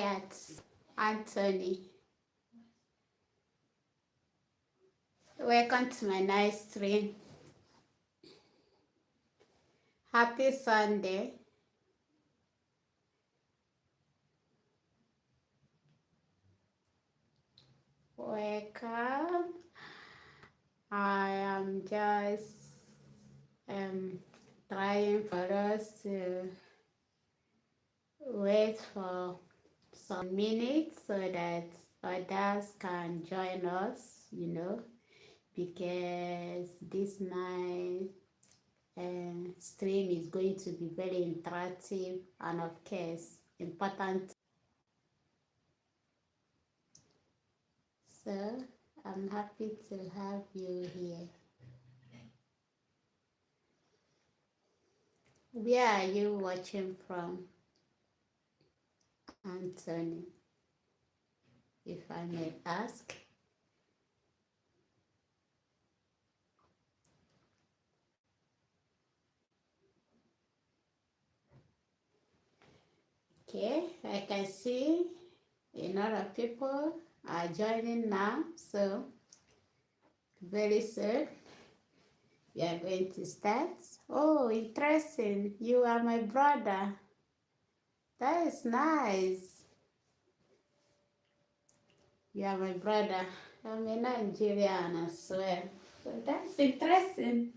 quiet, Anthony. Welcome to my nice stream. Happy Sunday. Welcome. I am just trying for us to wait for some minutes so that others can join us, because this night stream is going to be very interactive and of course important. So I'm happy to have you here. Where are you watching from, Anthony, if I may ask? Okay, I can see a lot of people are joining now, so very soon we are going to start. Oh, interesting. You are my brother. That is nice. You are my brother. I'm a Nigerian as well. So that's interesting.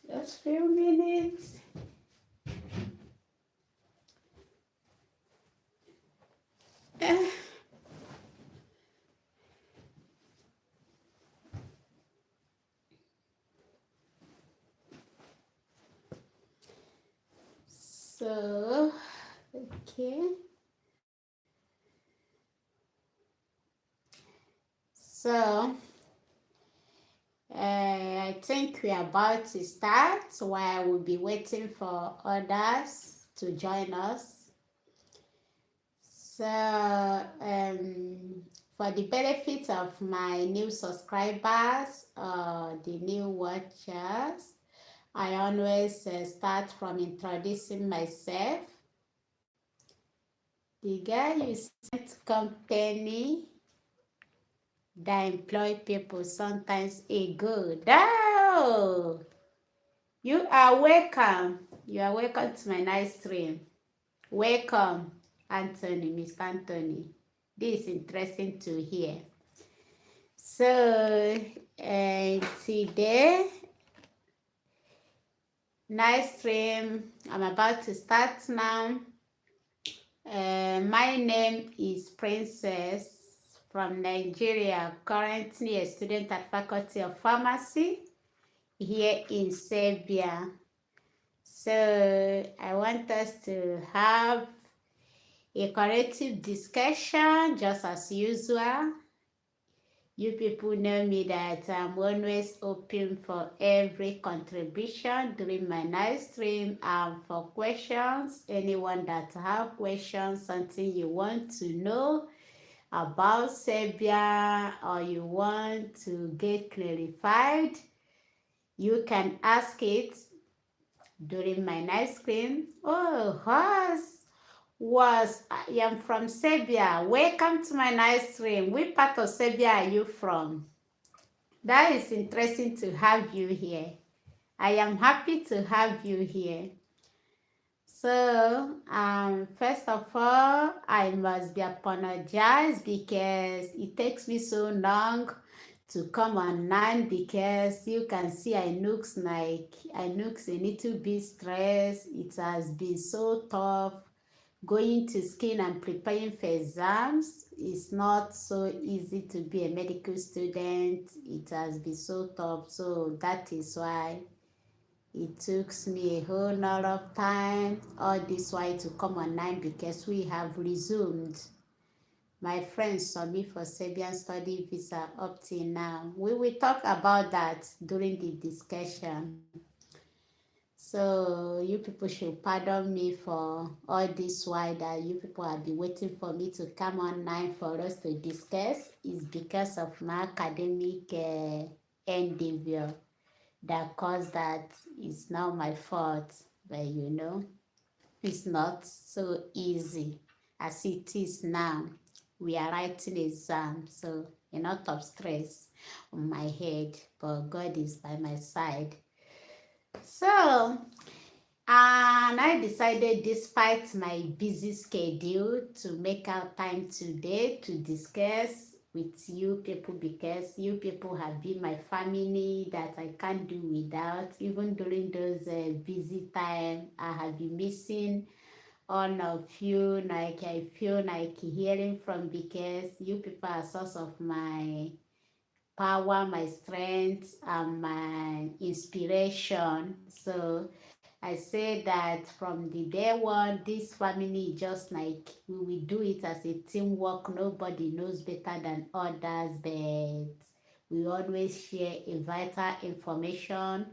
Just few minutes. So, okay. So, I think we are about to start while we'll be waiting for others to join us. So, for the benefit of my new subscribers, the new watchers, I always start from introducing myself. The guy you sent company that employ people sometimes ago. Oh, you are welcome. You are welcome to my nice stream. Welcome, Anthony, Mr. Anthony. This is interesting to hear. So, today, nice stream. I'm about to start now. My name is Princess from Nigeria, currently a student at Faculty of Pharmacy here in Serbia. So I want us to have a collective discussion just as usual. You people know me that I'm always open for every contribution during my night stream and for questions. Anyone that have questions, something you want to know about Serbia or you want to get clarified, you can ask it during my night stream. Oh, I am from Serbia. Welcome to my night stream. Which part of Serbia are you from? That is interesting to have you here. I am happy to have you here. So, first of all, I must be apologized because it takes me so long to come online because you can see I looks a little bit stressed. It has been so tough going to school and preparing for exams. It's not so easy to be a medical student. It has been so tough. So that is why it took me a whole lot of time, all this while, to come online because we have resumed. My friends submit for Serbian study visa up till now. We will talk about that during the discussion. So you people should pardon me for all this while that you people have been waiting for me to come online for us to discuss. It's because of my academic endeavor that caused that. It's not my fault, but it's not so easy. as it is now. We are writing exam, so a lot of stress on my head, but God is by my side. So, and I decided, despite my busy schedule, to make out time today to discuss with you people, because you people have been my family that I can't do without. Even during those busy time, I have been missing all of you. Like, I feel like hearing from, because you people are source of my power, my strength, and my inspiration. So I say that from the day one, this family just like we will do it as a teamwork. Nobody knows better than others, but we always share a vital information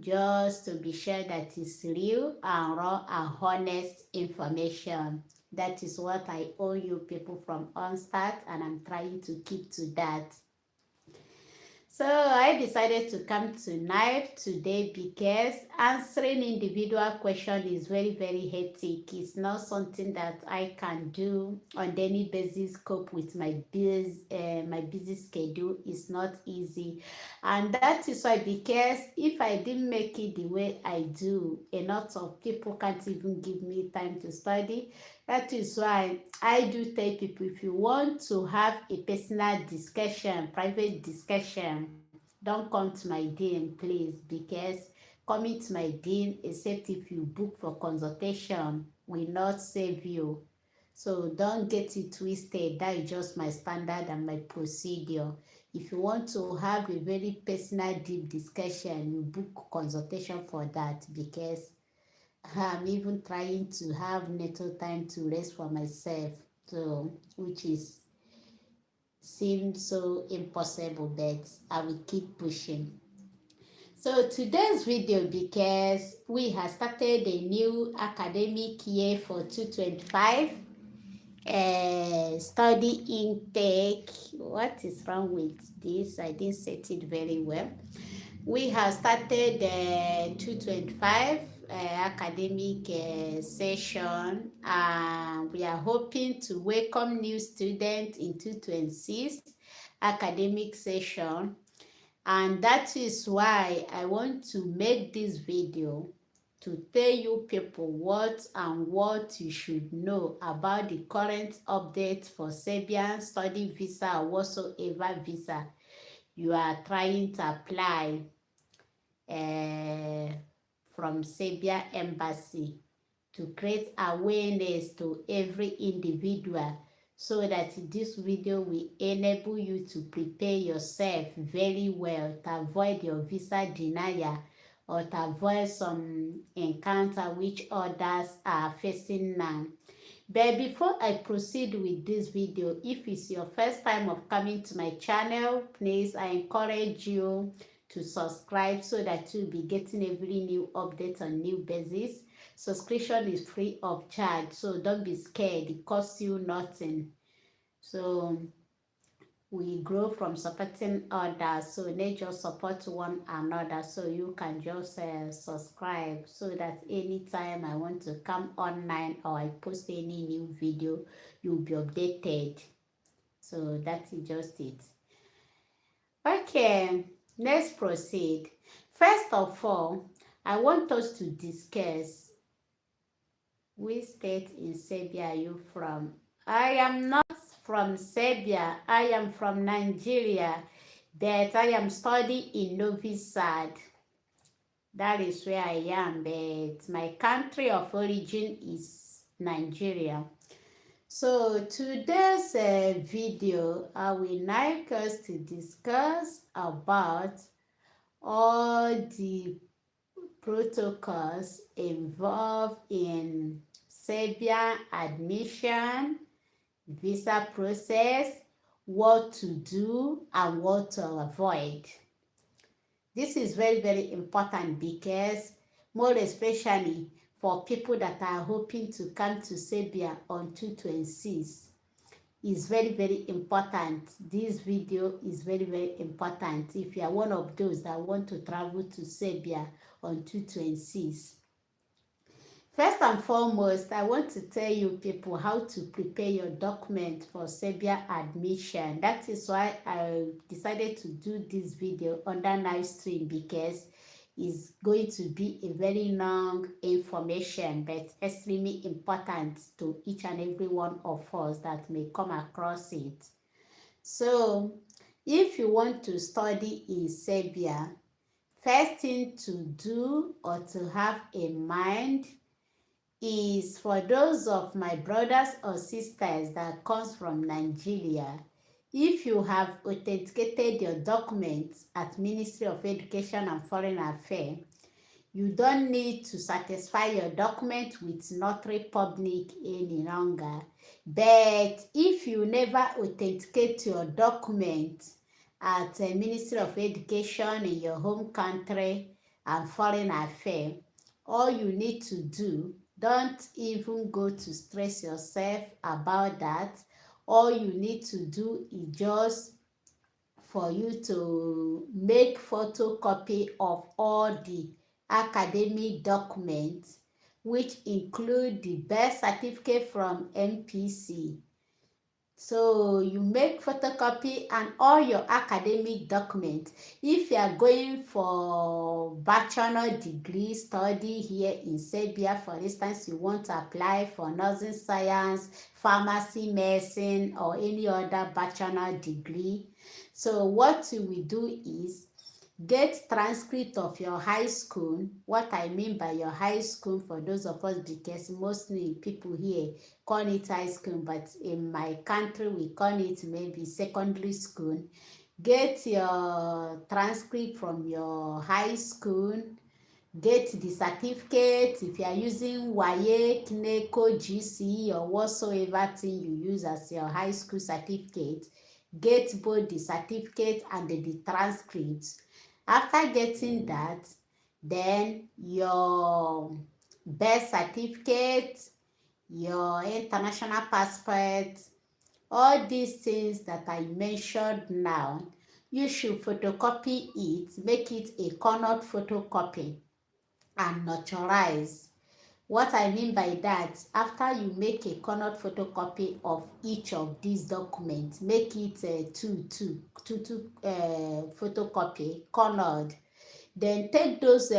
just to be sure that it's real and raw and honest information. That is what I owe you people from onstart, and I'm trying to keep to that. So I decided to come to knife today because answering individual question is very, very hectic. It's not something that I can do on daily basis. Cope with my busy schedule is not easy, and that is why, because if I didn't make it the way I do, a lot of people can't even give me time to study. That is why I do tell people, if you want to have a personal discussion, private discussion, don't come to my DM, please, because coming to my DM, except if you book for consultation, will not save you. So don't get it twisted. That is just my standard and my procedure. If you want to have a very personal, deep discussion, you book consultation for that, because I'm even trying to have little time to rest for myself, so which is seems so impossible, but I will keep pushing. So today's video, because we have started a new academic year for 2025, study intake. What is wrong with this? I didn't set it very well. We have started 2025 academic session, and we are hoping to welcome new students in 2026 academic session. And that is why I want to make this video to tell you people what you should know about the current update for Serbian study visa or whatsoever visa you are trying to apply uh, from Serbia Embassy, to create awareness to every individual, so that this video will enable you to prepare yourself very well to avoid your visa denial, or to avoid some encounter which others are facing now. But before I proceed with this video, if it's your first time of coming to my channel, please, I encourage you to subscribe so that you'll be getting every new update on new basis. Subscription is free of charge, so don't be scared. It costs you nothing. So we grow from supporting others, so let's just support one another. So you can just subscribe, so that anytime I want to come online or I post any new video, you'll be updated. So that is just it. Okay, let's proceed. First of all, I want us to discuss, which state in Serbia are you from? I am not from Serbia. I am from Nigeria, but I am studying in Novi Sad. That is where I am, but my country of origin is Nigeria. So today's video, I will like us to discuss about all the protocols involved in Serbian admission, visa process, what to do and what to avoid. This is very, very important, because more especially for people that are hoping to come to Serbia on 2026, is very, very important. This video is very, very important if you are one of those that want to travel to Serbia on 2026. First and foremost, I want to tell you people how to prepare your document for Serbia admission. That is why I decided to do this video under live stream, because it's going to be a very long information but extremely important to each and every one of us that may come across it. So, if you want to study in Serbia, first thing to do or to have in mind is, for those of my brothers or sisters that comes from Nigeria, if you have authenticated your documents at Ministry of Education and Foreign Affairs, you don't need to satisfy your document with notary public any longer. But if you never authenticate your document at the Ministry of Education in your home country and Foreign Affairs, all you need to do, don't even go to stress yourself about that. All you need to do is just for you to make photocopy of all the academic documents, which include the birth certificate from MPC. So you make photocopy and all your academic documents. If you are going for bachelor degree study here in Serbia, for instance, you want to apply for nursing science, pharmacy, medicine, or any other bachelor degree. So what you will do is get transcript of your high school. What I mean by your high school, for those of us, because mostly people here call it high school, but in my country we call it maybe secondary school. Get your transcript from your high school, get the certificate. If you are using WAEC, NECO, GCE, or whatsoever thing you use as your high school certificate, get both the certificate and the transcripts. After getting that, then your birth certificate, your international passport, all these things that I mentioned now, you should photocopy it, make it a colored photocopy, and notarize. What I mean by that, after you make a colored photocopy of each of these documents, make it a two photocopy colored. Then take those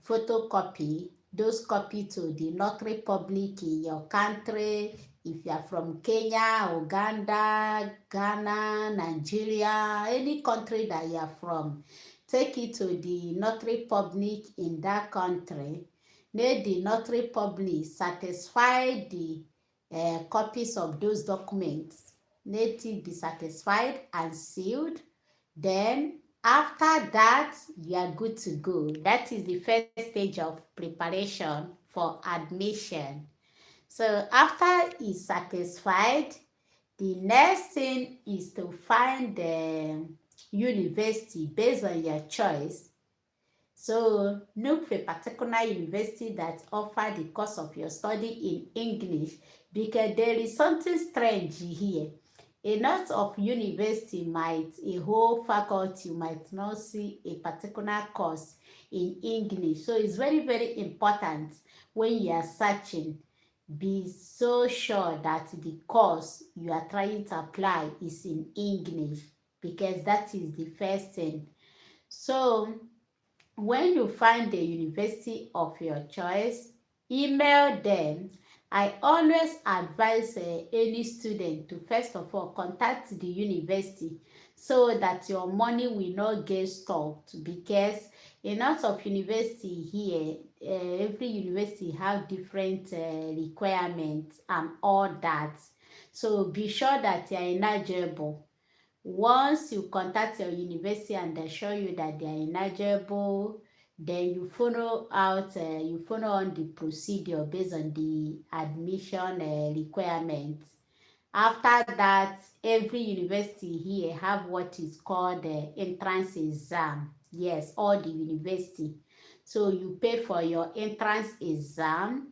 photocopy, those copy to the notary public in your country. If you are from Kenya, Uganda, Ghana, Nigeria, any country that you are from, take it to the notary public in that country. Let the notary public satisfy the copies of those documents. Let it be satisfied and sealed. Then after that, you are good to go. That is the first stage of preparation for admission. So after it's satisfied, the next thing is to find the university based on your choice. So look for a particular university that offer the course of your study in English, because there is something strange here. A lot of university might, a whole faculty might not see a particular course in English. So it's very, very important when you are searching, be so sure that the course you are trying to apply is in English, because that is the first thing. So when you find the university of your choice, email them. I always advise any student to first of all contact the university, so that your money will not get stopped, because a lot of university here, every university have different requirements and all that. So be sure that you are eligible. Once you contact your university and they show you that they are eligible, then you follow on the procedure based on the admission requirements. After that, every university here have what is called the entrance exam. Yes, all the university. So you pay for your entrance exam.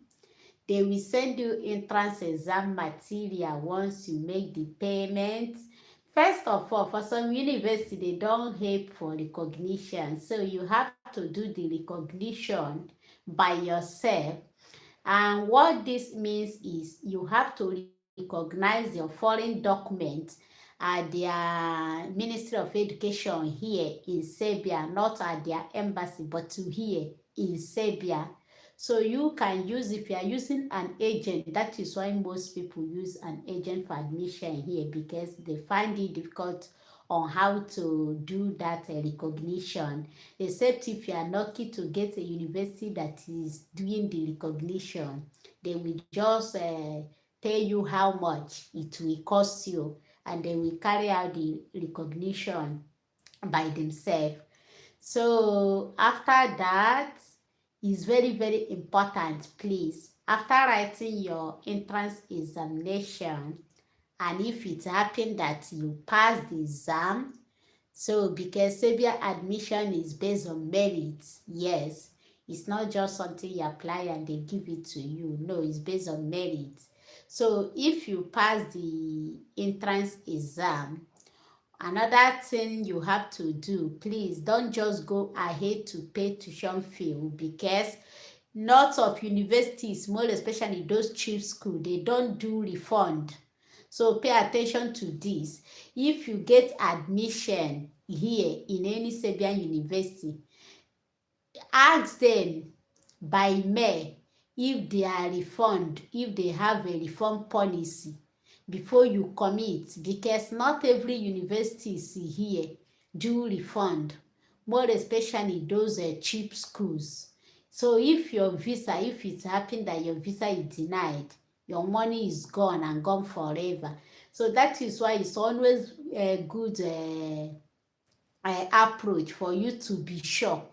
They will send you entrance exam material once you make the payment. First of all, for some university, they don't help for recognition. So you have to do the recognition by yourself. And what this means is you have to recognize your foreign documents at their Ministry of Education here in Serbia, not at their embassy, but to here in Serbia. So you can use, if you are using an agent, that is why most people use an agent for admission here, because they find it difficult on how to do that recognition, except if you are lucky to get a university that is doing the recognition. They will just tell you how much it will cost you, and they will carry out the recognition by themselves. So after that, is very, very important, please. After writing your entrance examination, and if it happened that you pass the exam, so because Serbia admission is based on merit, yes, it's not just something you apply and they give it to you. No, it's based on merit. So if you pass the entrance exam, another thing you have to do, please don't just go ahead to pay tuition fee, because lots of universities, more especially those cheap schools, they don't do refund. So pay attention to this. If you get admission here in any Serbian university, ask them by mail if they are refund, if they have a refund policy before you commit, because not every university here do refund, more especially those cheap schools. So if your visa, if it happened that your visa is denied, your money is gone and gone forever. So that is why it's always a good approach for you to be sure.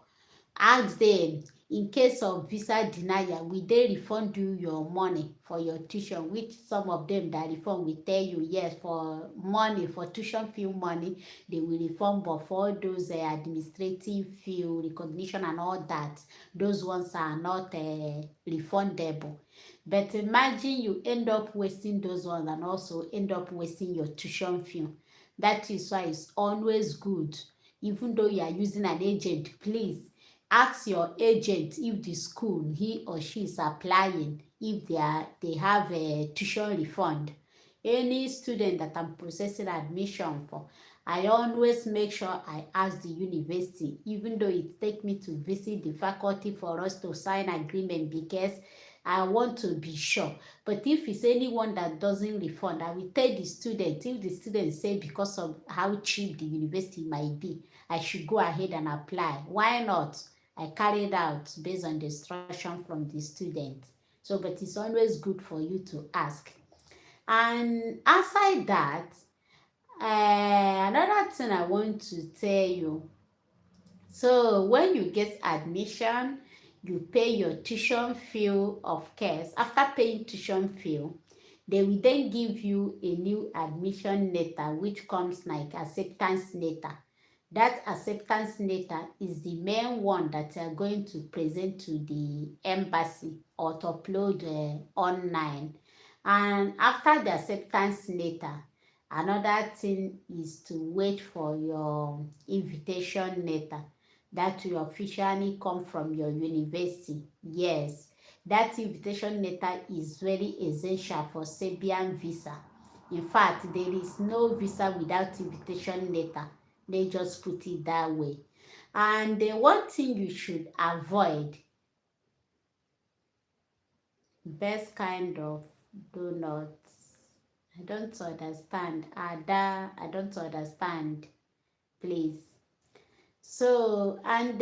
Ask them, in case of visa denial, will they refund you your money for your tuition? Which some of them that refund will tell you yes, for money, for tuition fee money, they will refund, but for those administrative fee, recognition and all that, those ones are not refundable. But imagine you end up wasting those ones and also end up wasting your tuition fee. That is why it's always good, even though you are using an agent, please ask your agent if the school he or she is applying, if they have a tuition refund. Any student that I'm processing admission for, I always make sure I ask the university, even though it takes me to visit the faculty for us to sign agreement, because I want to be sure. But if it's anyone that doesn't refund, I will tell the student, if the student say because of how cheap the university might be, I should go ahead and apply. Why not? I carried out based on the instruction from the student. So, but it's always good for you to ask. And aside that, another thing I want to tell you, so when you get admission, you pay your tuition fee, of course. After paying tuition fee, they will then give you a new admission letter, which comes like acceptance letter. That acceptance letter is the main one that you are going to present to the embassy or to upload online. And after the acceptance letter, another thing is to wait for your invitation letter that will officially come from your university. Yes, that invitation letter is very essential for Serbian visa. In fact, there is no visa without invitation letter. They just put it that way. And the one thing you should avoid, best kind of donuts. I don't understand. Ada, I don't understand. Please. So, and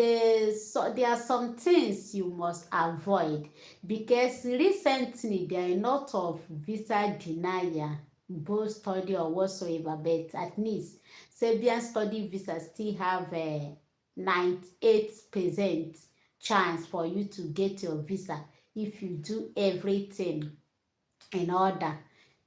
so there are some things you must avoid, because recently there are a lot of visa denial, both study or whatsoever, but at least Serbian study visa still have a 98% chance for you to get your visa if you do everything in order,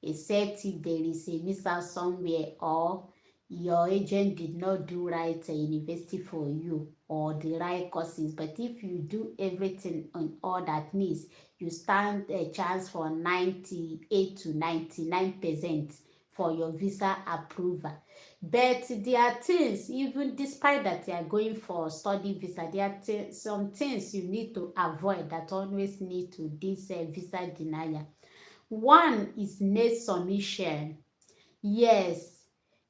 except if there is a mishap somewhere, or your agent did not do right university for you or the right courses. But if you do everything on all that needs, you stand a chance for 98 to 99% for your visa approval. But there are things, even despite that you are going for study visa, there are some things you need to avoid that always need to this visa denial. One is net submission. Yes,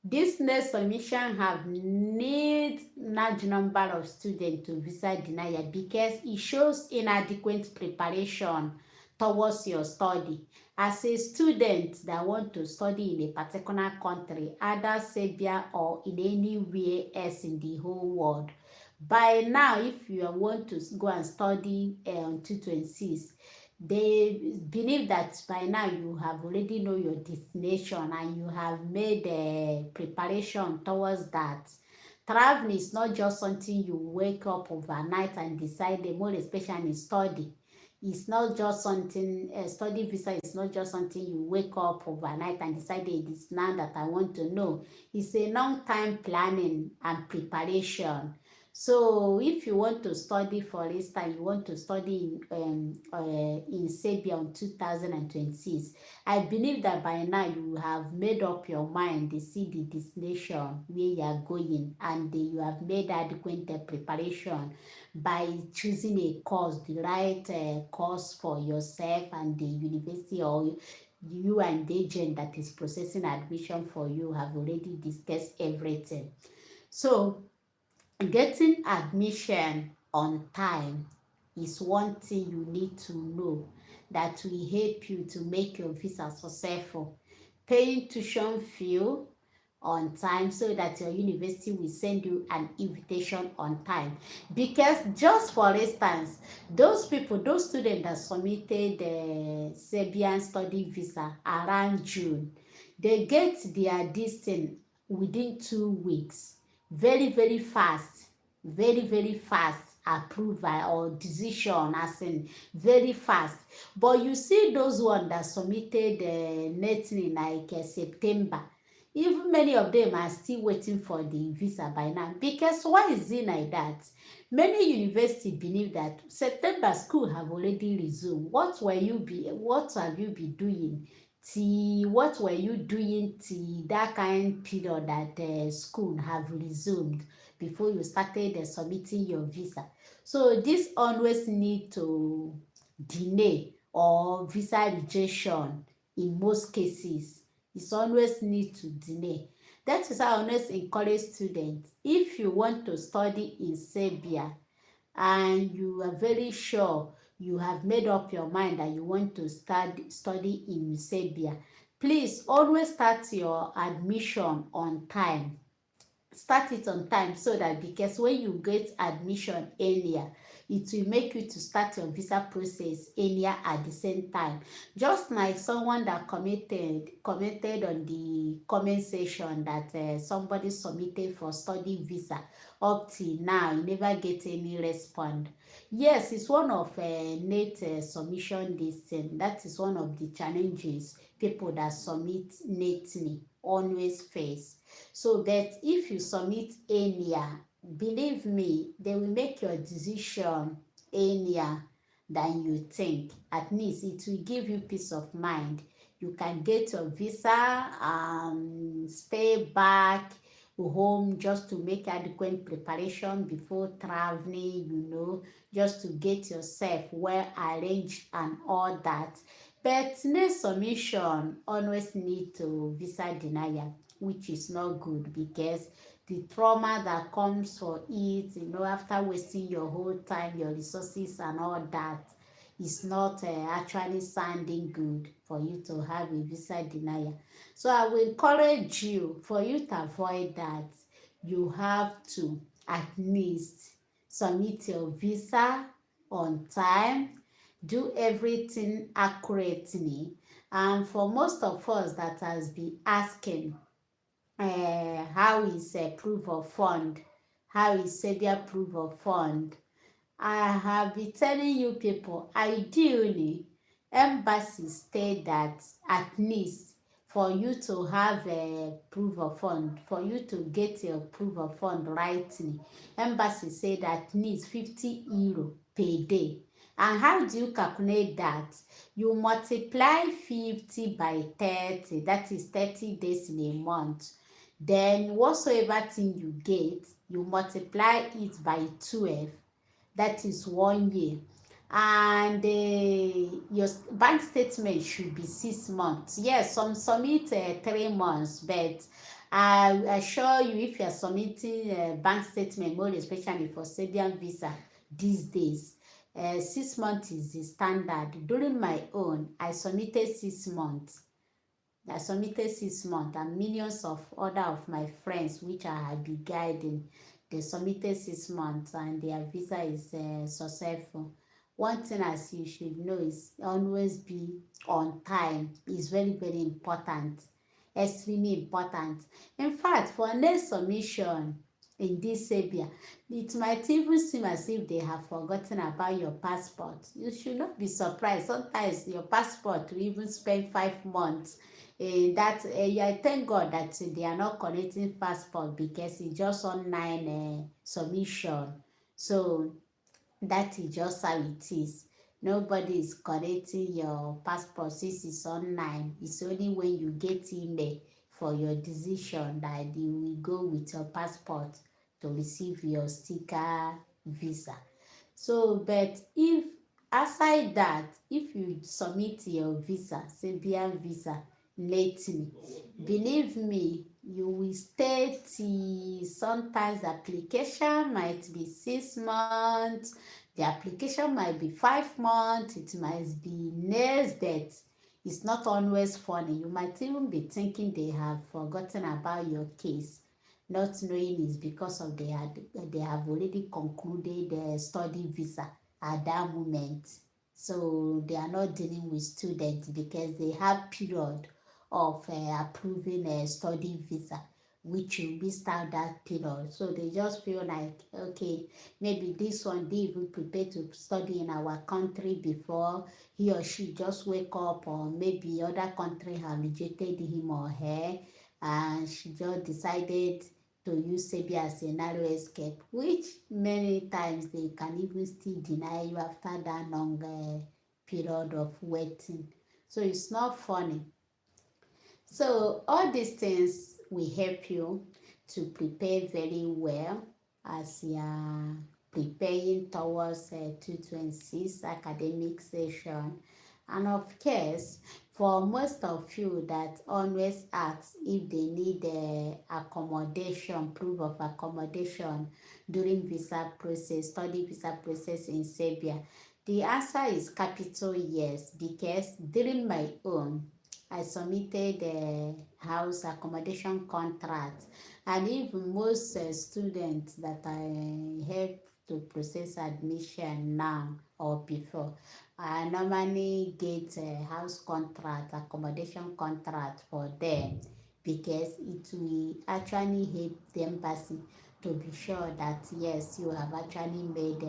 this net submission have need large number of students to visa denial because it shows inadequate preparation towards your study. As a student that want to study in a particular country, either Serbia or in anywhere else in the whole world, by now, if you want to go and study 226, they believe that by now you have already know your destination and you have made a preparation towards that. Traveling is not just something you wake up overnight and decide, more especially in study. It's not just something, study visa is not just something you wake up overnight and decide it is now that I want to know. It's a long time planning and preparation. So if you want to study, for instance, you want to study in Serbia in 2026, I believe that by now you have made up your mind to see the destination where you are going, and you have made adequate preparation by choosing a course, the right course for yourself and the university, or you and the agent that is processing admission for you have already discussed everything. So getting admission on time is one thing you need to know that will help you to make your visa successful. Paying tuition fee on time so that your university will send you an invitation on time. Because just for instance, those people, those students that submitted the Serbian study visa around June, they get their distance within 2 weeks. Very, very fast. Very, very fast approval or decision, as in very fast. But you see those ones that submitted netly like September, even many of them are still waiting for the visa by now. Because why is it like that? Many universities believe that September school have already resumed. What have you been doing till, what were you doing till that kind period that school have resumed before you started submitting your visa? So this always need to delay or visa rejection in most cases. It's always need to delay. That is how I always encourage students. If you want to study in Serbia and you are very sure you have made up your mind that you want to study in Serbia, please always start your admission on time. Start it on time, so that because when you get admission earlier, it will make you to start your visa process earlier at the same time. Just like someone that commented on the comment section that somebody submitted for study visa, up till now you never get any response. Yes, it's one of late submission this thing. That is one of the challenges people that submit lately always face. So that if you submit earlier, believe me, they will make your decision earlier than you think. At least it will give you peace of mind. You can get your visa, stay back home just to make adequate preparation before traveling, just to get yourself well arranged and all that. But next submission always need to visa denial, which is not good because the trauma that comes for it, after wasting your whole time, your resources and all that, is not actually sounding good for you to have a visa denial. So I will encourage you, for you to avoid that, you have to at least submit your visa on time, do everything accurately. And for most of us that has been asking, how is proof of fund, how is Serbia proof of fund, I have been telling you people, ideally, embassies state that at least for you to have a proof of fund, for you to get your proof of fund rightly, embassy say that needs €50 per day. And how do you calculate that? You multiply 50 by 30, that is 30 days in a month. Then whatsoever thing you get, you multiply it by 12, that is 1 year. And your bank statement should be 6 months. Yes, some submit 3 months, but I assure you, if you are submitting a bank statement, more especially for Serbian visa these days, 6 months is the standard. During my own, I submitted 6 months. And millions of other of my friends, which I have been guiding, they submitted 6 months and their visa is successful. One thing as you should know is always be on time. Is very, very important, extremely important. In fact, for next submission in this Serbia, it might even seem as if they have forgotten about your passport. You should not be surprised. Sometimes your passport will even spend 5 months. I thank God that they are not collecting passport because it's just online submission. So that is just how it is. Nobody is collecting your passport since it's online. It's only when you get email for your decision that you will go with your passport to receive your sticker visa. So, but if aside that, if you submit your visa, Serbian visa, lately, believe me, you will stay till sometimes the application might be 6 months, the application might be 5 months, it might be next, but it's not always funny. You might even be thinking they have forgotten about your case, not knowing it's because of they have already concluded the study visa at that moment. So they are not dealing with students because they have period of approving a study visa, which will be start that period. So they just feel like, okay, maybe this one didn't even prepare to study in our country before. He or she just wake up, or maybe other country have rejected him or her, and she just decided to use Serbia as a narrow escape, which many times they can even still deny you after that long period of waiting. So it's not funny. So all these things will help you to prepare very well as you are preparing towards 226 academic session. And of course, for most of you that always ask if they need accommodation, proof of accommodation during visa process, study visa process in Serbia, the answer is capital yes, because during my own, I submitted a house accommodation contract, and even most students that I help to process admission now or before, I normally get a house contract, accommodation contract for them, because it will actually help the embassy to be sure that yes, you have actually made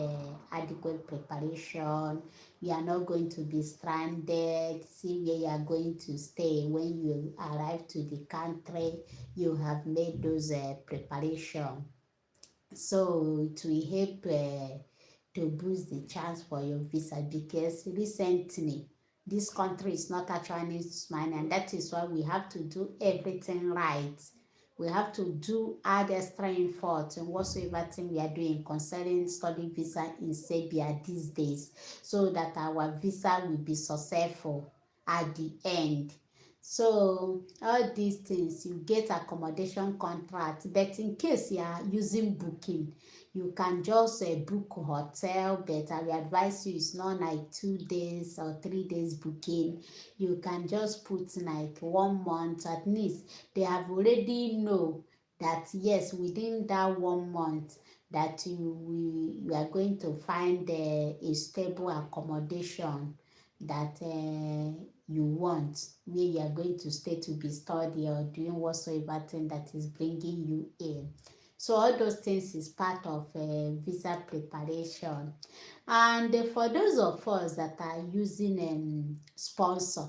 adequate preparation. You are not going to be stranded. See where you are going to stay when you arrive to the country. You have made those preparation. So it will help to boost the chance for your visa, because recently this country is not actually smiling, and that is why we have to do everything right. We have to do add extra effort in whatsoever thing we are doing concerning study visa in Serbia these days, so that our visa will be successful at the end. So all these things, you get accommodation contract, but in case you are using booking, you can just book hotel, but I will advise you it's not like 2 days or 3 days booking. You can just put like 1 month at least. They have already know that yes, within that 1 month that you are going to find a stable accommodation that you want, where you are going to stay to be study or doing whatsoever thing that is bringing you in. So all those things is part of visa preparation. And for those of us that are using sponsor,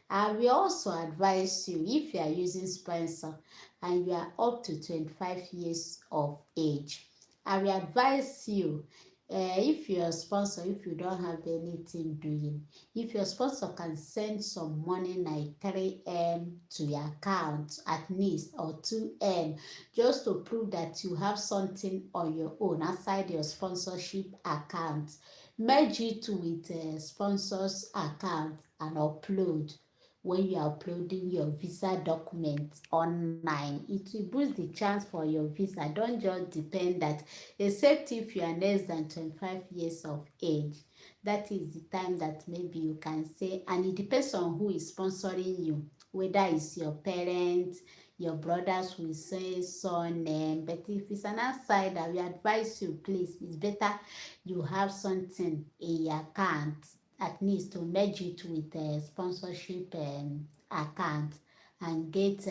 I will also advise you, if you are using sponsor and you are up to 25 years of age, I will advise you If your sponsor, if you don't have anything doing, if your sponsor can send some money like 3M to your account at least, or 2M, just to prove that you have something on your own outside your sponsorship account, merge it with a sponsor's account and upload. When you are uploading your visa documents online, it will boost the chance for your visa. Don't just depend that, except if you are less than 25 years of age. That is the time that maybe you can say, and it depends on who is sponsoring you, whether it's your parents, your brothers will say son name. But if it's an outsider, we advise you, please, it's better you have something in your account, at least to merge it with a sponsorship account, and get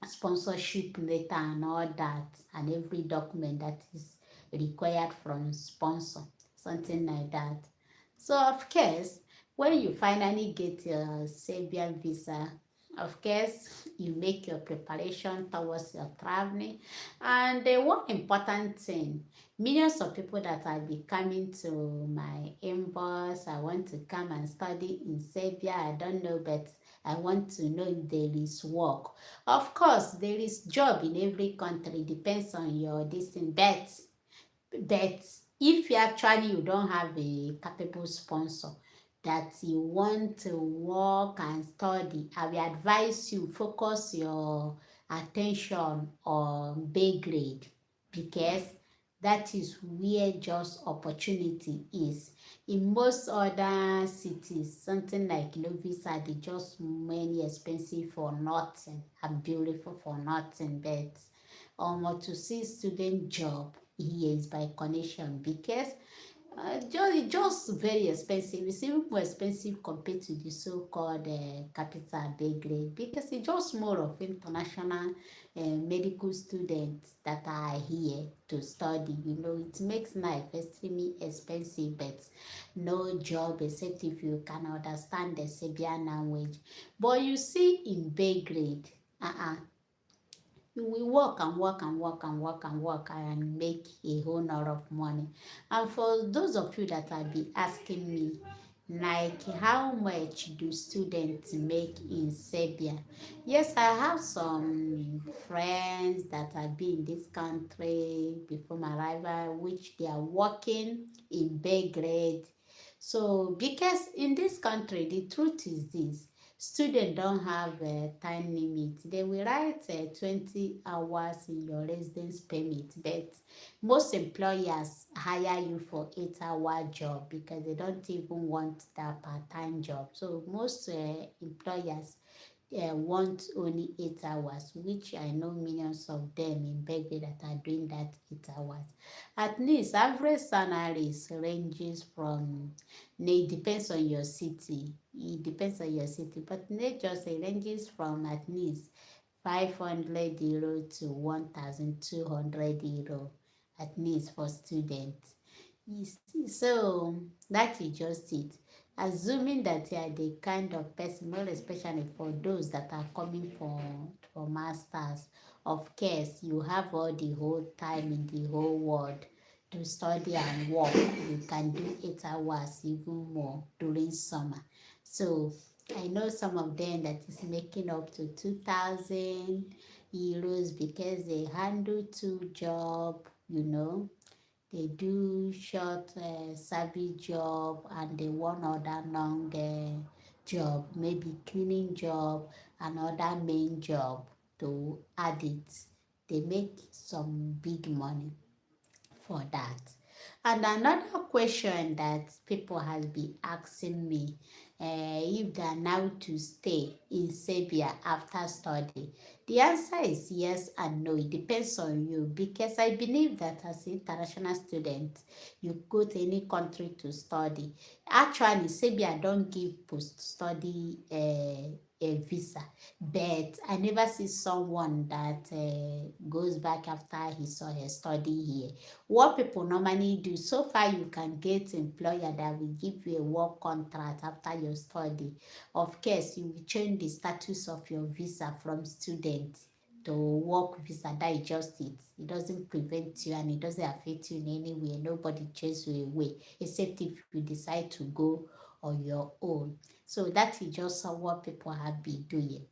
sponsorship letter and all that, and every document that is required from sponsor, something like that. So of course, when you finally get your Serbian visa, of course you make your preparation towards your traveling. And the one important thing, millions of people that are be coming to my inbox, I want to come and study in Serbia, I don't know, but I want to know if there is work. Of course, there is job in every country, depends on your distance. But if you actually you don't have a capable sponsor that you want to work and study, I will advise you focus your attention on Belgrade, because that is where just opportunity is. In most other cities, something like Novi Sad, they just many expensive for nothing and beautiful for nothing. But to see student job here is by connection, because just very expensive. It's even more expensive compared to the so-called capital Belgrade, because it's just more of international medical students that are here to study. It makes life extremely expensive, but no job except if you can understand the Serbian language. But you see in Belgrade, you will work and work and work and work and work and make a whole lot of money. And for those of you that have been asking me, like, how much do students make in Serbia? Yes, I have some friends that have been in this country before my arrival, which they are working in Belgrade. So, because in this country, the truth is this: students don't have a time limit. They will write 20 hours in your residence permit, but most employers hire you for 8-hour job, because they don't even want that part-time job. So most employers want only 8 hours, which I know millions of them in Belgrade that are doing that 8 hours. At least average salaries ranges from, it depends on your city. It depends on your city, but let's just say ranges from at least 500 euro to 1,200 euro, at least for students. You see, so that is just it. Assuming that you are the kind of person, more especially for those that are coming for masters, of course, you have all the whole time in the whole world to study and work. You can do 8 hours, even more during summer. So I know some of them that is making up to 2,000 euros, because they handle two job. They do short service job, and the one other long job, maybe cleaning job, another main job to add it. They make some big money for that. And another question that people has been asking me, if they are now to stay in Serbia after study. The answer is yes and no. It depends on you, because I believe that as an international student, you go to any country to study. Actually, Serbia don't give post-study a visa, but I never see someone that goes back after he saw her study here. What people normally do, so far you can get employer that will give you a work contract after your study. Of course, you will change the status of your visa from student to work visa. That is just it. It doesn't prevent you and it doesn't affect you in any way. Nobody chases you away except if you decide to go on your own. So that is just what people have been doing.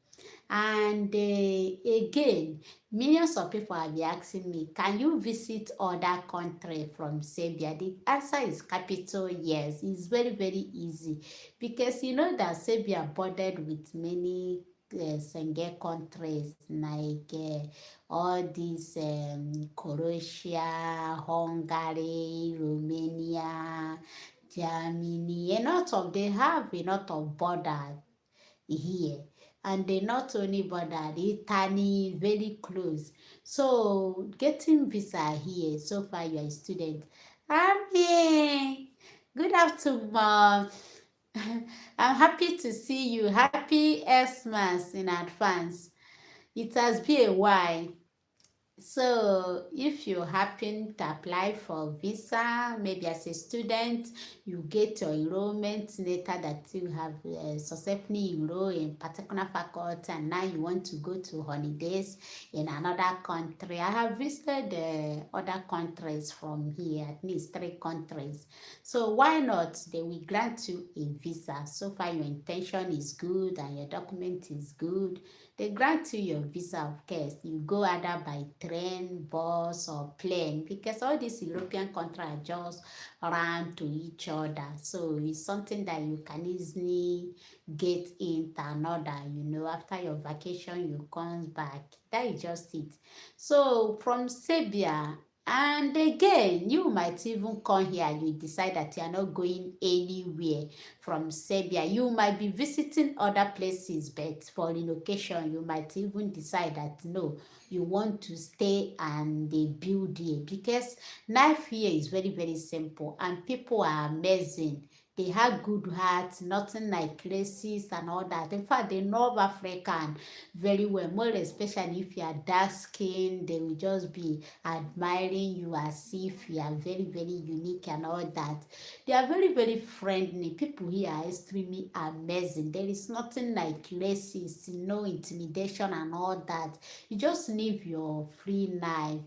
And again, millions of people have been asking me, can you visit other country from Serbia? The answer is capital yes. It's very, very easy because you know that Serbia bordered with many Schengen countries like all these Croatia, Hungary, Romania, Germany. A lot of they have a lot of border here, and they not only border Italy very close. So getting visa here, so far you're a student. I'm here. Good afternoon, mom. I'm happy to see you. Happy Xmas in advance. It has been a while. So if you happen to apply for visa, maybe as a student, you get your enrollment later that you have successfully enrolled in particular faculty and now you want to go to holidays in another country. I have visited other countries from here, at least 3 countries. So why not? They will grant you a visa. So far your intention is good and your document is good. They grant you your visa, of course. You go either by train, bus, or plane because all these European countries are just around to each other. So it's something that you can easily get into another, after your vacation, you come back. That is just it. So from Serbia, and again, you might even come here and you decide that you are not going anywhere from Serbia. You might be visiting other places, but for relocation, you might even decide that no, you want to stay and they build here because life here is very, very simple and people are amazing. They have good hearts, nothing like racist and all that. In fact, they know African very well, more especially if you are dark skinned, they will just be admiring you as if you are very, very unique and all that. They are very, very friendly. People here are extremely amazing. There is nothing like racist, no intimidation and all that. You just live your free life,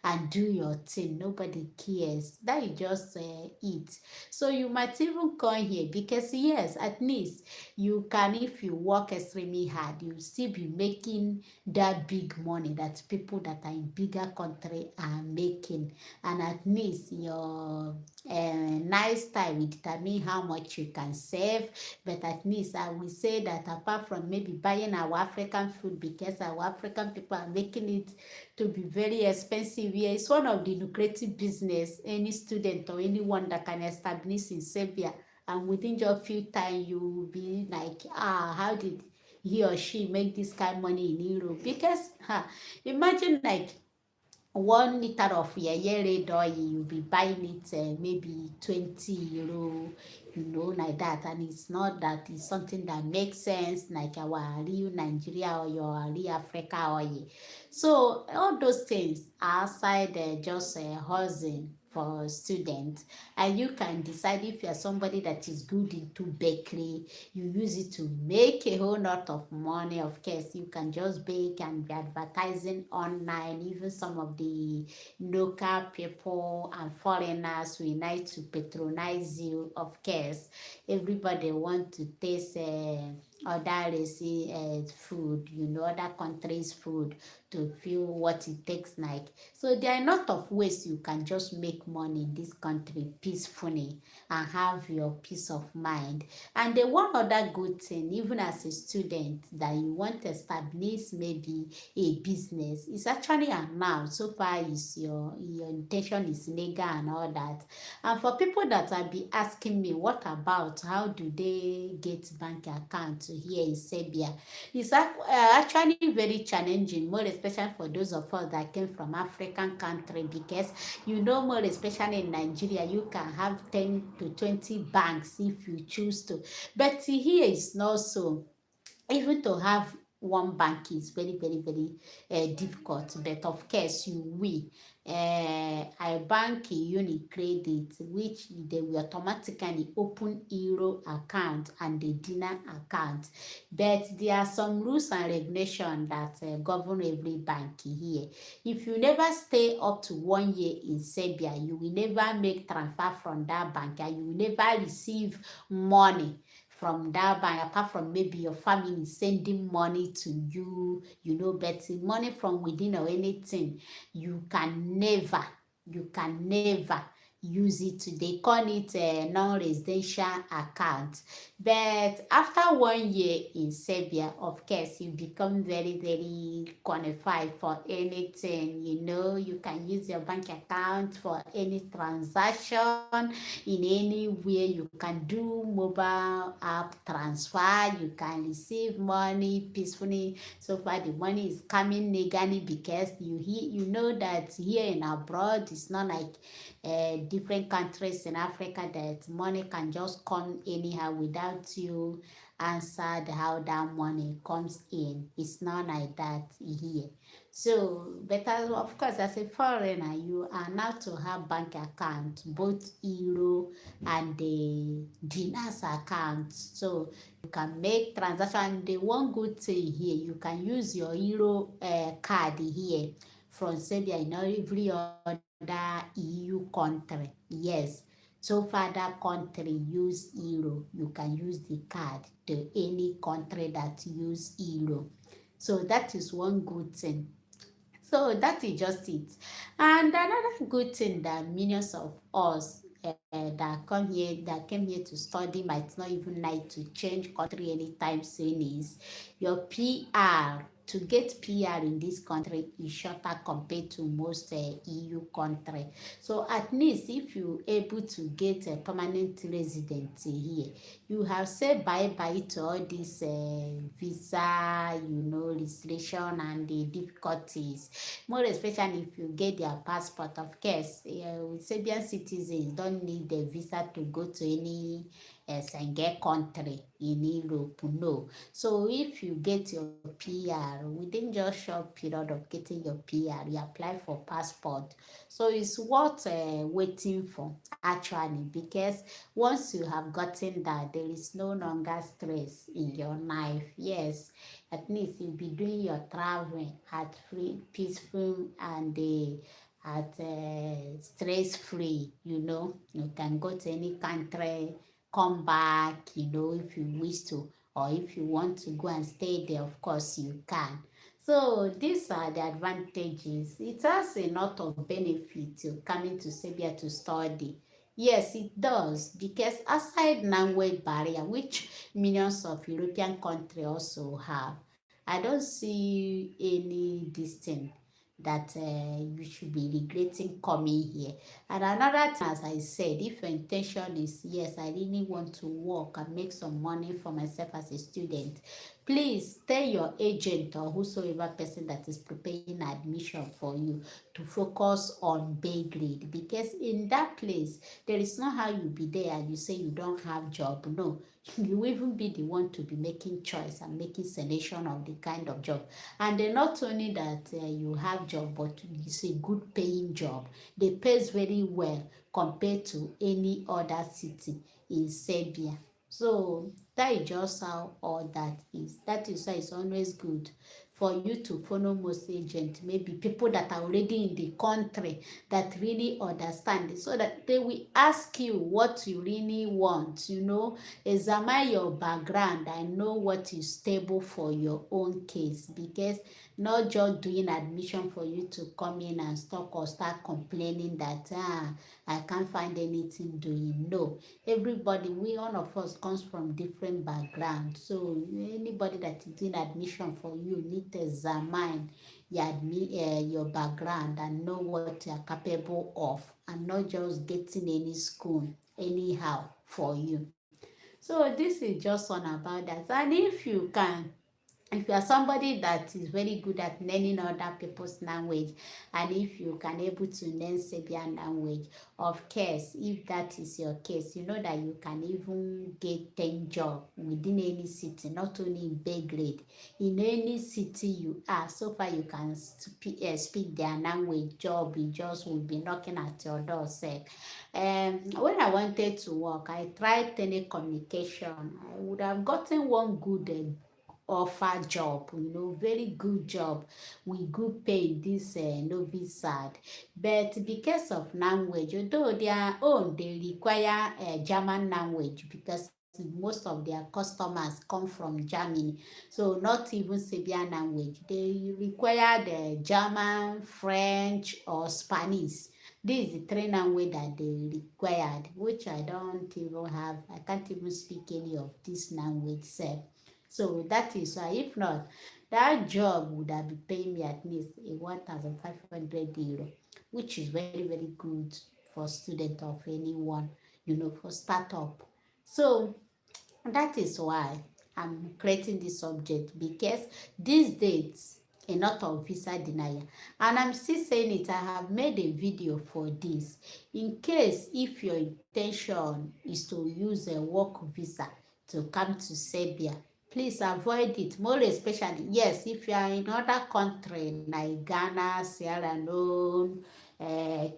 and do your thing. Nobody cares. That is just it. So you might even come here because yes, at least you can, if you work extremely hard, you still be making that big money that people that are in bigger country are making, and at least your lifestyle will determine how much you can save. But at least I will say that apart from maybe buying our African food because our African people are making it to be very expensive here, it's one of the lucrative business any student or anyone that can establish in Serbia, and within just a few time you will be like, how did he or she make this kind of money in Europe? Because imagine like 1 liter of yeye red oil, you'll be buying it maybe 20 euro, like that. And it's not that, it's something that makes sense, like our real Nigeria or your real Africa oil. So all those things are outside just housing for students, and you can decide if you're somebody that is good into bakery, you use it to make a whole lot of money. Of course, you can just bake and be advertising online. Even some of the local people and foreigners will like to patronize you. Of course, everybody want to taste other food, other countries' food to feel what it takes like. So there are a lot of ways you can just make money in this country peacefully and have your peace of mind. And the one other good thing, even as a student, that you want to establish maybe a business, is actually allowed. So far is your intention is legal and all that. And for people that have been asking me, what about how do they get bank account here in Serbia? It's actually very challenging, more especially for those of us that came from African country, because more especially in Nigeria, you can have 10 to 20 banks if you choose to. But here is not so. Even to have one bank is very, very, very difficult, but of course you will. I bank Unicredit, which they will automatically open euro account and the dinar account. But there are some rules and regulations that govern every bank here. If you never stay up to 1 year in Serbia, you will never make transfer from that bank and you will never receive money from that bank, apart from maybe your family sending money to you, but money from within or anything, you can never use it. They call it a non-residential account. But after 1 year in Serbia, of course, you become very, very qualified for anything. You can use your bank account for any transaction in any way. You can do mobile app transfer. You can receive money peacefully. So far, the money is coming legally, because you know that here in abroad, it's not like different countries in Africa that money can just come anyhow without you answered how that money comes in. It's not like that here. So, but of course, as a foreigner, you are now to have bank account, both euro and the dinars account. So you can make transaction. The one good thing here, you can use your euro card here from Serbia in every other EU country. Yes. So far that country use euro, you can use the card to any country that use euro. So that is one good thing. So that is just it. And another good thing that millions of us that came here to study might not even like to change country anytime soon is your PR. To get PR in this country is shorter compared to most EU country. So at least if you able to get a permanent residency here, you have said bye-bye to all this visa, restriction and the difficulties. More especially if you get their passport. Of course, Serbian citizens don't need a visa to go to any Schengen country in Europe, no. So if you get your PR within just short period of getting your PR, you apply for passport. So it's worth waiting for, actually, because once you have gotten that, there is no longer stress in your life. Yes, at least you'll be doing your traveling at free, peaceful, and at stress free. You can go to any country, come back, if you wish to, or if you want to go and stay there, of course you can. So these are the advantages. It has a lot of benefit to coming to Serbia to study. Yes, it does, because aside language barrier, which millions of European countries also have, I don't see any distance that you should be regretting coming here. And another thing, as I said, if your intention is, yes, I really want to work and make some money for myself as a student, please tell your agent or whosoever person that is preparing admission for you to focus on Belgrade, because in that place, there is not how you be there and you say you don't have job. No, you even be the one to be making choice and making selection of the kind of job. And then not only that you have job, but it's a good paying job. They pays very well compared to any other city in Serbia. So that is just how all that is. That is why it's always good for you to follow most agents, maybe people that are already in the country that really understand it, so that they will ask you what you really want, examine your background and know what is stable for your own case, because not just doing admission for you to come in and start complaining that I can't find anything doing. No, everybody, all of us comes from different backgrounds. So anybody that is doing admission for you need to examine your background and know what you are capable of, and not just getting any school anyhow for you. So this is just one about that. And if you can if you are somebody that is very good at learning other people's language, and if you can able to learn Serbian language, of course, if that is your case, you know that you can even get 10 job within any city, not only in Belgrade, in any city you are. So far you can speak their language, job it just will be knocking at your door sef. When I wanted to work, I tried telecommunication. I would have gotten one good offer job, very good job with good pay in this novice side. But because of language, although their own they require German language, because most of their customers come from Germany, so not even Serbian language. They require the German, French, or Spanish. This is the three language that they required, which I don't even have. I can't even speak any of this language self. So that is why, if not, that job would have been paying me at least a 1,500 euro, which is very, very good for student of anyone, for startup. So that is why I'm creating this subject, because these days a lot of visa denial, and I'm still saying it. I have made a video for this in case if your intention is to use a work visa to come to Serbia. Please avoid it, more especially, yes, if you are in other country like Ghana, Sierra Leone,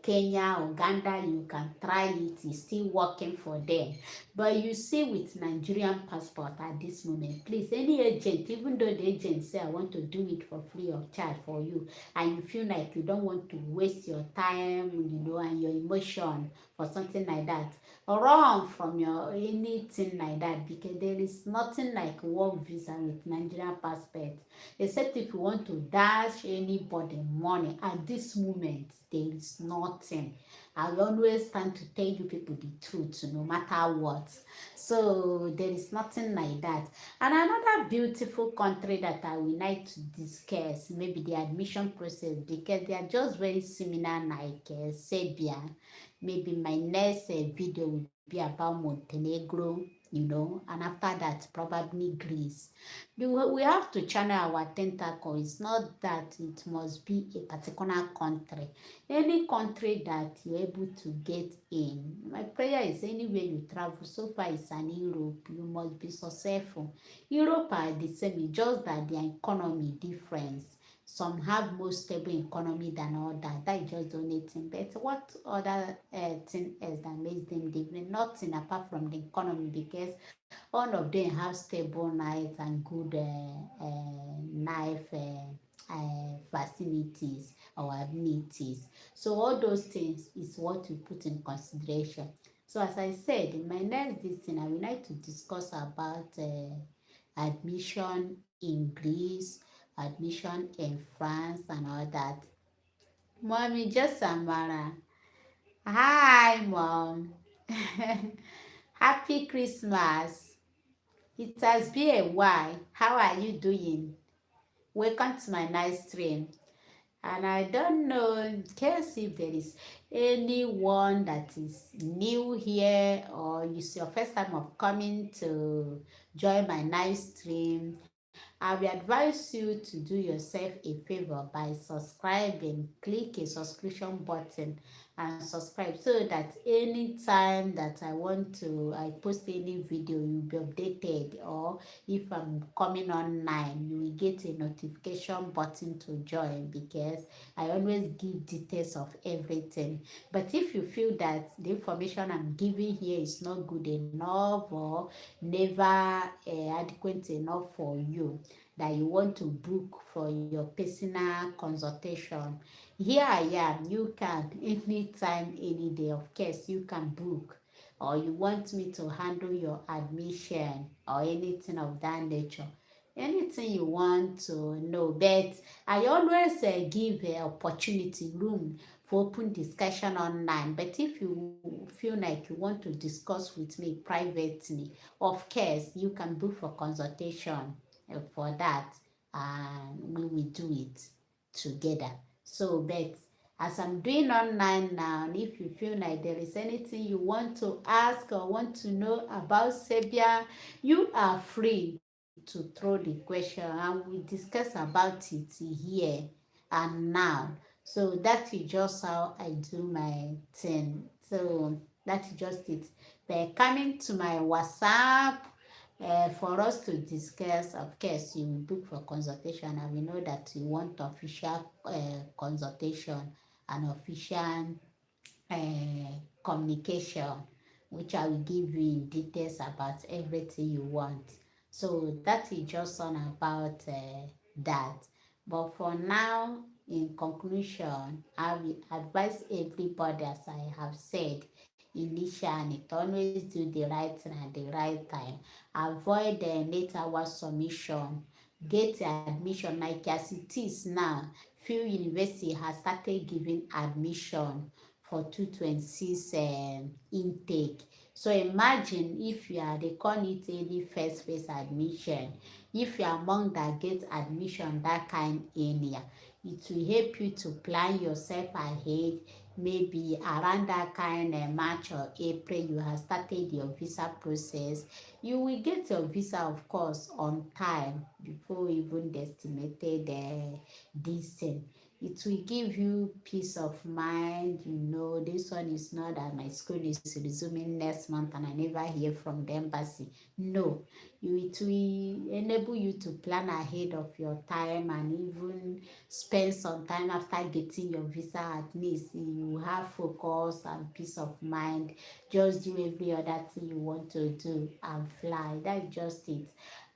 Kenya, Uganda, you can try it. It's still working for them. But you see, with Nigerian passport at this moment, please, any agent, even though the agent say I want to do it for free of charge for you, and you feel like you don't want to waste your time, and your emotion for something like that, run from your anything like that, because there is nothing like work visa with Nigerian passport, except if you want to dash anybody money. At this moment, there is nothing. I always stand to tell you people the truth, no matter what. So there is nothing like that. And another beautiful country that I would like to discuss, maybe the admission process, because they are just very similar like Serbia. Maybe my next video will be about Montenegro, and after that, probably Greece. We have to channel our tentacle. It's not that it must be a particular country. Any country that you're able to get in. My prayer is anywhere you travel, so far it's an Europe, you must be successful. Europe are the same, it's just that their economy difference. Some have more stable economy than others. That is just the only thing. But what other thing else that makes them different? Nothing apart from the economy, because all of them have stable nights and good life facilities or amenities. So all those things is what we put in consideration. So as I said, in my next thing, I would like to discuss about admission in Greece, admission in France, and all that. Mommy, just Samara. Hi, Mom. Happy Christmas. It has been a while. How are you doing? Welcome to my nice stream. And I don't know, in case if there is anyone that is new here, or it's your first time of coming to join my nice stream, I will advise you to do yourself a favor by subscribing. Click a subscription button and subscribe, so that anytime that I post any video, you'll be updated. Or if I'm coming online, you will get a notification button to join, because I always give details of everything. But if you feel that the information I'm giving here is not good enough, or never adequate enough for you, that you want to book for your personal consultation, here I am. You can anytime, any day, of course, you can book. Or you want me to handle your admission or anything of that nature, anything you want to know. But I always give opportunity, room for open discussion online. But if you feel like you want to discuss with me privately, of course, you can book for consultation for that, and we will do it together. So, but as I'm doing online now, and if you feel like there is anything you want to ask or want to know about Serbia, you are free. to throw the question and we discuss about it here and now. So that is just how I do my thing. So that is just it. They're coming to my WhatsApp for us to discuss. Of course, you book for consultation and we know that you want official consultation and official communication, which I will give you in details about everything you want. So that is just on about that. But for now, in conclusion, I will advise everybody, as I have said initially, to always do the right thing at the right time. Avoid the late hour submission. Get admission like as it is now. Few university has started giving admission for 2026 intake. So imagine if you are, they call it any first phase admission. If you are among that get admission that kind area, it will help you to plan yourself ahead. Maybe around that kind of March or April, you have started your visa process. You will get your visa, of course, on time before even the estimated distance. It will give you peace of mind. This one is not that my school is resuming next month and I never hear from the embassy. No, it will enable you to plan ahead of your time and even spend some time after getting your visa. At least you have focus and peace of mind. Just do every other thing you want to do and fly. That's just it.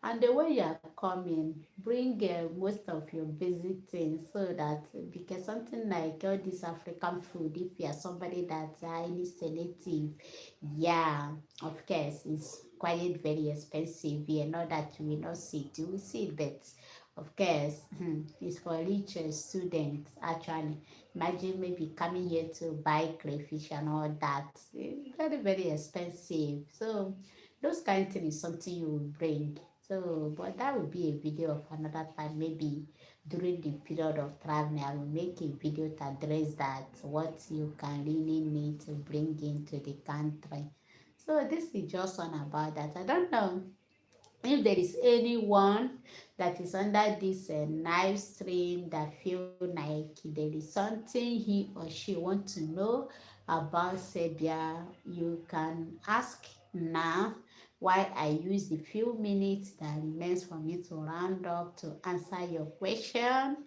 And the way you are coming, bring most of your basic things, so that, because something like all this African food, if you are somebody that's highly selective, yeah, of course, it's quite very expensive here. Not that you will not see it, you will see it, but of course, it's for rich students actually. Imagine maybe coming here to buy crayfish and all that. Very, very expensive. So those kind of things is something you will bring. So, but that will be a video of another time. Maybe during the period of traveling, I will make a video to address that, what you can really need to bring into the country. So this is just one about that. I don't know if there is anyone that is under this live stream that feel like there is something he or she want to know about Serbia, you can ask now while I use the few minutes that remains for me to round up to answer your question.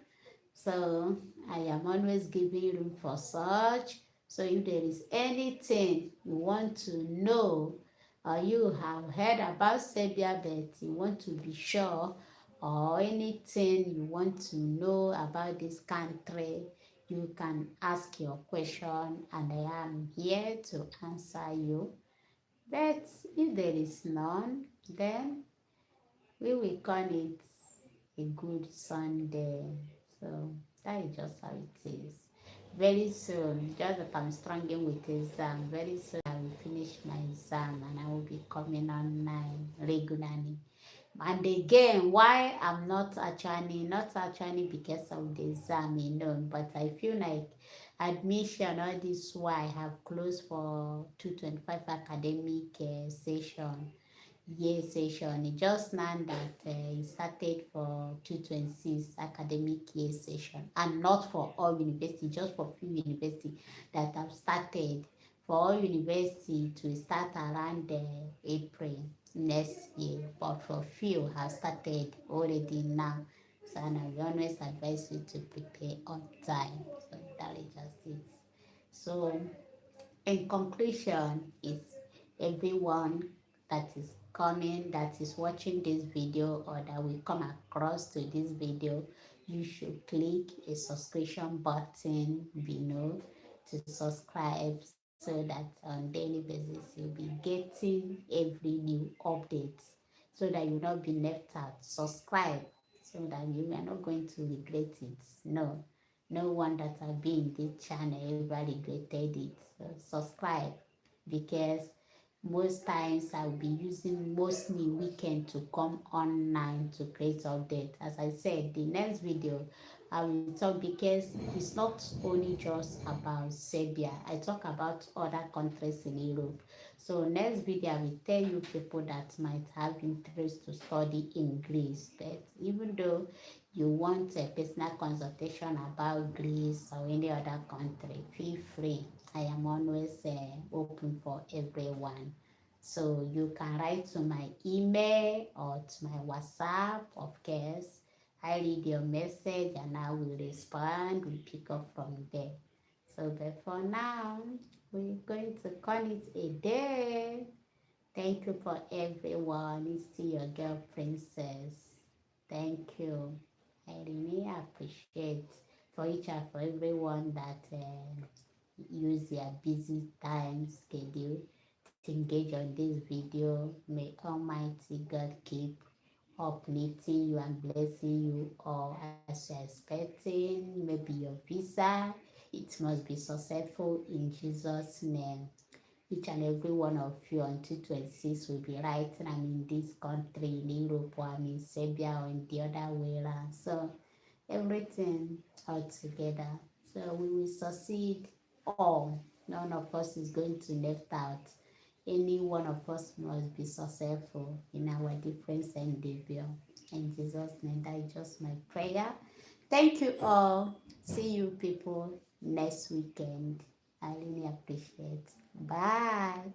So I am always giving room for such. So if there is anything you want to know, or you have heard about Serbia but you want to be sure, or anything you want to know about this country, you can ask your question and I am here to answer you. But if there is none, then we will call it a good Sunday. So that is just how it is. Very soon, just that I'm struggling with exam, very soon I will finish my exam and I will be coming online regularly. And again, why I'm not actually because of the exam, but I feel like admission, all this why I have closed for 225 academic session year session. It just now that it started for 226 academic year session, and not for all university, just for few university that have started. For all university to start around April next year, but for few have started already now. So and I will always advise you to prepare on time. So that is just it. So in conclusion, it's everyone that is coming, that is watching this video, or that will come across to this video, you should click a subscription button below to subscribe, so that on daily basis you'll be getting every new update, so that you'll not be left out. Subscribe so that you are not going to regret it. No one that have been in this channel ever regretted it. So subscribe, because most times I'll be using mostly weekend to come online to create update. As I said, the next video I will talk because it's not only just about Serbia. I talk about other countries in Europe. So next video I will tell you people that might have interest to study English. But even though you want a personal consultation about Greece or any other country, feel free. I am always open for everyone. So you can write to my email or to my WhatsApp, of course. I read your message and I will respond. We pick up from there. So, but for now, we're going to call it a day. Thank you for everyone. It's still your girl, Princess. Thank you. I really appreciate for each and for everyone that use their busy time schedule to engage on this video. May Almighty God keep uplifting you and blessing you all as you're expecting. Maybe your visa, it must be successful in Jesus' name. Each and every one of you on 226 will be right. I'm in this country in Europe, or I'm in Serbia, or in the other way around. So everything all together. So we will succeed all. None of us is going to left out. Any one of us must be successful in our different endeavor. In Jesus' name, that is just my prayer. Thank you all. See you people next weekend. I really appreciate. Bye.